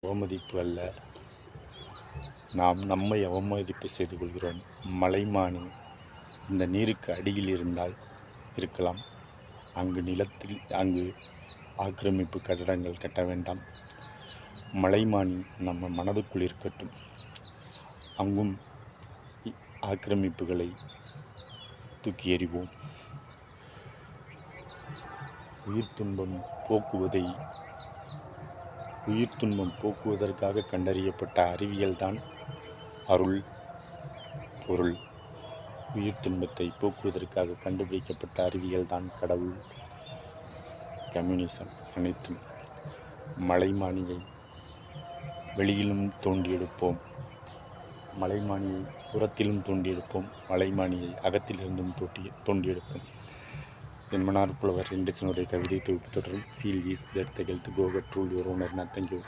அவமதிப்பு அல்ல, நாம் நம்மை அவமதிப்பு செய்து கொள்கிறோம். மலைமானி இந்த நீருக்கு அடியில் இருக்கலாம். அங்கு ஆக்கிரமிப்பு கட்டடங்கள் கட்ட வேண்டாம். மலைமானி நம்ம மனதுக்குள் இருக்கட்டும். அங்கும் ஆக்கிரமிப்புகளை தூக்கி எறிவோம். உயிர் துன்பம் போக்குவதற்காக கண்டறியப்பட்ட அறிவியல்தான் அருள் பொருள். உயிர் துன்பத்தை போக்குவதற்காக கண்டுபிடிக்கப்பட்ட அறிவியல் தான் கடவுள், கம்யூனிசம். அனைத்தும். மலைமானியை வெளியிலும் தோண்டி எடுப்போம், மலைமானியை புறத்திலும் தோண்டி எடுப்போம், மலைமானியை அகத்திலிருந்தும் தோண்டி எடுப்போம். என்மனார் புலவர் என்ரிசனுடைய கவிதை தொகுப்பு தொடரும். Feel is that the health go cut rule your owner. Thank you.